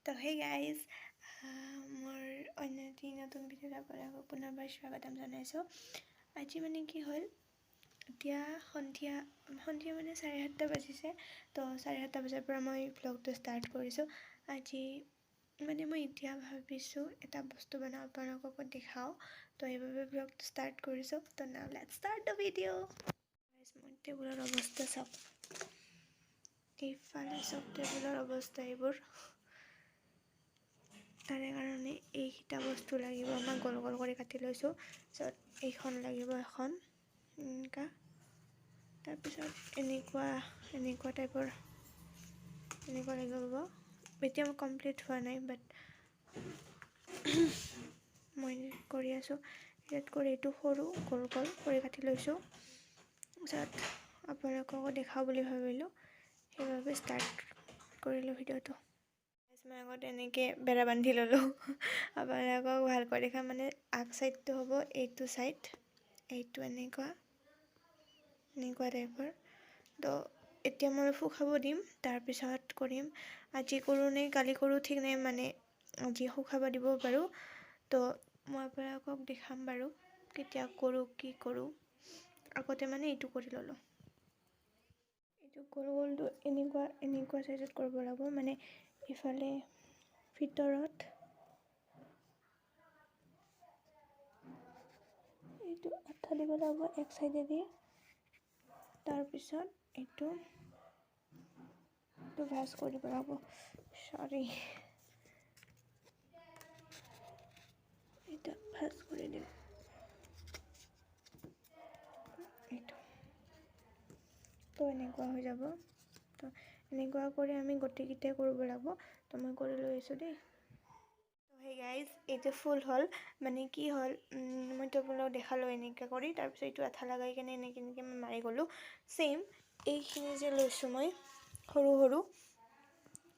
তো hey guys মোৰ অন্য এটি নতুন ভিডিঅ'ত আপোনালোকক পুনৰবাৰ স্বাগতম জনাইছোঁ। আজি মানে কি হ'ল, এতিয়া সন্ধিয়া মানে 7:30 বাজিছে। তো 7:30 বজাৰ পৰা মই ভ্লগটো ষ্টাৰ্ট কৰিছোঁ। আজি মানে মই এতিয়া ভাবিছোঁ এটা বস্তু বনাওঁ, আপোনালোককো দেখাওঁ। তো সেইবাবে ভ্লগটো ষ্টাৰ্ট কৰিছোঁ। তো নাও লেটছ ষ্টাৰ্ট দ্য ভিডিঅ'। মোৰ টেবুলৰ অৱস্থা চাওক, এইফালে চব টেবুলৰ অৱস্থা এইবোৰ। তাৰে কাৰণে এইকেইটা বস্তু লাগিব। আমাক গোল গোল কৰি কাটি লৈছোঁ। তাৰপিছত এইখন লাগিব এখন এনেকুৱা, তাৰপিছত এনেকুৱা টাইপৰ এনেকুৱা লাগিব। এতিয়া মোৰ কমপ্লিট হোৱা নাই, বাট মই কৰি আছোঁ। ইয়াত কৰি এইটো সৰু গোল গোল কৰি কাটি লৈছোঁ। তাৰপিছত আপোনালোককো দেখাওঁ বুলি ভাবিলোঁ, সেইবাবে ষ্টাৰ্ট কৰিলোঁ ভিডিঅ'টো। মই আগত এনেকৈ বেৰা বান্ধি ল'লোঁ। আপোনালোকক ভালকৈ দেখা, মানে আগ চাইডটো হ'ব এইটো চাইড, এইটো এনেকুৱা টাইপৰ। তো এতিয়া মই শুকাব দিম, তাৰপিছত কৰিম। আজি কৰোঁ নে কালি কৰোঁ ঠিক নাই, মানে আজি শুকাব দিব পাৰোঁ। তো মই আপোনালোকক দেখাম বাৰু কেতিয়া কৰোঁ, কি কৰোঁ। আগতে মানে এইটো কৰি ল'লোঁ। এইটো গোল গোলটো এনেকুৱা চাইজত কৰিব লাগিব, মানে ইফালে ভিতৰত এইটো আঠা দিব লাগিব এক চাইডেদি। তাৰপিছত এইটো ভাজ কৰিব লাগিব। এইটো ভাজ কৰি দিম। এইটো তো এনেকুৱা হৈ যাব। তো এনেকুৱা কৰি আমি গোটেইকেইটাই কৰিব লাগিব। তো মই কৰি লৈ আছোঁ দেই। তো সেই গাইজ, এইটো ফুল হ'ল, মানে কি হ'ল, মই আপোনালোকক দেখালোঁ এনেকৈ কৰি। তাৰপিছত এইটো আঠা লগাই কিনে এনেকৈ মই মাৰি গ'লোঁ। ছেইম এইখিনি যে লৈছোঁ মই সৰু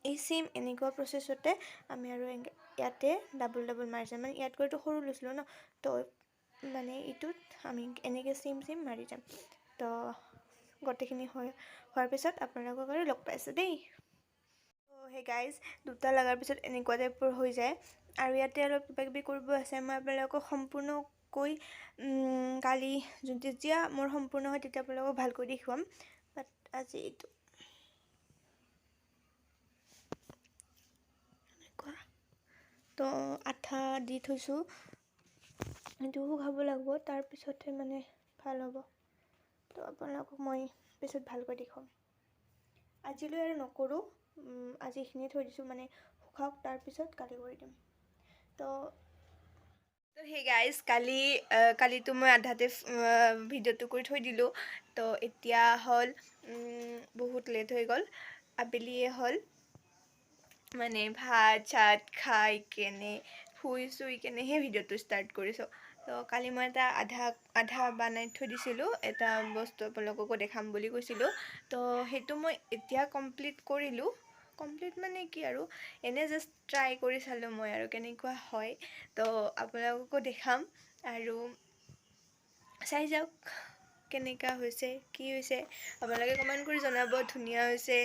এই ছেইম এনেকুৱা প্ৰচেছতে আমি আৰু ইয়াতে ডাবল মাৰি যাম। মানে ইয়াত কৰিতো সৰু লৈছিলোঁ ন, তো মানে এইটোত আমি এনেকৈ ছেইম মাৰি যাম। তো গোটেইখিনি হোৱাৰ পিছত আপোনালোকক আৰু লগ পাইছোঁ দেই। তো সেই গাইজ, দুটা লগাৰ পিছত এনেকুৱা টাইপৰ হৈ যায়। আৰু ইয়াতে অলপ কিবাকিবি কৰিব আছে। মই আপোনালোকক সম্পূৰ্ণকৈ কালি যেতিয়া মোৰ সম্পূৰ্ণ হয় তেতিয়া আপোনালোকক ভালকৈ দেখুৱাম। বাট আজি এইটো এনেকুৱা, তো আঠা দি থৈছোঁ, এইটো শুকাব লাগিব, তাৰপিছতহে মানে ভাল হ'ব। তো আপোনালোকক মই পিছত ভালকৈ দেখুৱাম। আজিলৈ আৰু নকৰোঁ, আজি এইখিনি থৈ দিছোঁ, মানে শুকাওক, তাৰপিছত কালি কৰি দিম। তো সেই গাইজ, কালিতো মই আধাতে ভিডিঅ'টো কৰি থৈ দিলোঁ। তো এতিয়া হ'ল বহুত লেট হৈ গ'ল, আবেলিয়ে হ'ল। মানে ভাত চাত খাই কেনে শুই কেনেহে ভিডিঅ'টো ষ্টাৰ্ট কৰিছোঁ। তো কালি মই এটা আধা বনাই থৈ দিছিলোঁ, এটা বস্তু আপোনালোককো দেখাম বুলি কৈছিলোঁ। তো সেইটো মই এতিয়া কমপ্লিট কৰিলোঁ। কমপ্লিট মানে কি আৰু, এনেই জাষ্ট ট্ৰাই কৰি চালোঁ মই আৰু কেনেকুৱা হয়। তো আপোনালোককো দেখাম আৰু চাই যাওক কেনেকুৱা হৈছে, কি হৈছে। আপোনালোকে কমেণ্ট কৰি জনাব ধুনীয়া হৈছে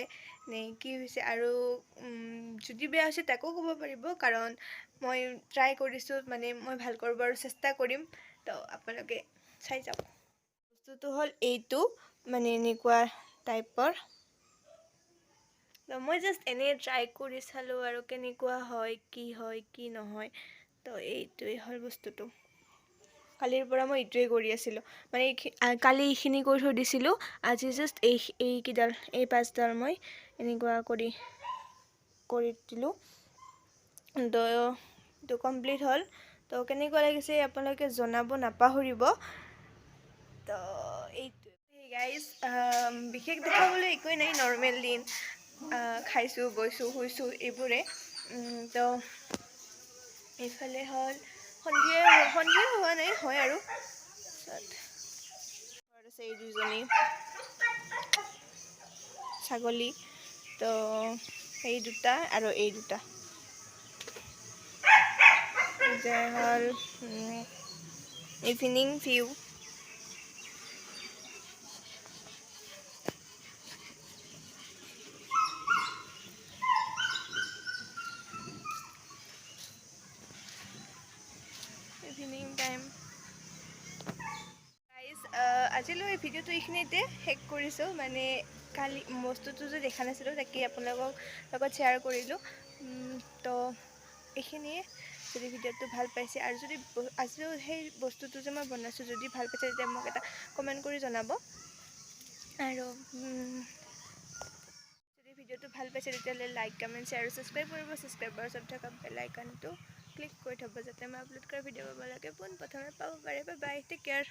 নে কি হৈছে। আৰু যদি বেয়া হৈছে তাকো ক'ব পাৰিব, কাৰণ মই ট্ৰাই কৰিছোঁ, মানে মই ভাল কৰিবৰ চেষ্টা কৰিম। তো আপোনালোকে চাই যাওক। বস্তুটো হ'ল এইটো, মানে এনেকুৱা টাইপৰ। তো মই জাষ্ট এনেই ট্ৰাই কৰি চালোঁ আৰু কেনেকুৱা হয় কি নহয়। তো এইটোৱেই হ'ল বস্তুটো। কালিৰ পৰা মই এইটোৱে কৰি আছিলোঁ, মানে কালি এইখিনি কৰি থৈ দিছিলোঁ। আজি জাষ্ট এইকেইডাল, এই 5ডাল মই এনেকুৱা কৰি দিলোঁ। তো এইটো কমপ্লিট হ'ল। তো কেনেকুৱা লাগিছে আপোনালোকে জনাব নাপাহৰিব। তো এইটোৱে গাইজ, বিশেষ দেখাবলৈ একোৱেই নাই, নৰ্মেল দিন, খাইছোঁ গৈছোঁ শুইছোঁ এইবোৰে। তো এইফালে হ'ল সন্ধিয়া হোৱা নাই, হয় আৰু। তাৰপিছত ঘৰত আছে এই দুজনী ছাগলী। তো এই দুটা আৰু এই দুটা যে হ'ল ইভিনিং ভিউ। আজিলৈ এই ভিডিঅ'টো এইখিনিতে শেষ কৰিছোঁ। মানে কালি বস্তুটো যে দেখা নাছিলোঁ তাকে আপোনালোকৰ লগত শ্বেয়াৰ কৰিলোঁ। তো এইখিনিয়ে। যদি ভিডিঅ'টো ভাল পাইছে আৰু যদি আজিও সেই বস্তুটো যে মই বনাইছোঁ যদি ভাল পাইছে তেতিয়া মোক এটা কমেণ্ট কৰি জনাব। আৰু যদি ভিডিঅ'টো ভাল পাইছে তেতিয়াহ'লে লাইক কমেণ্ট শ্বেয়াৰ আৰু ছাবস্ক্ৰাইব কৰিব। ছাবস্ক্ৰাইবাৰ ওচৰত থকা বেল আইকনটো ক্লিক কৰি থ'ব যাতে মই আপলোড কৰা ভিডিঅ' পাব লাগে পোনপ্ৰথমে পাব পাৰে। Bye bye, take care.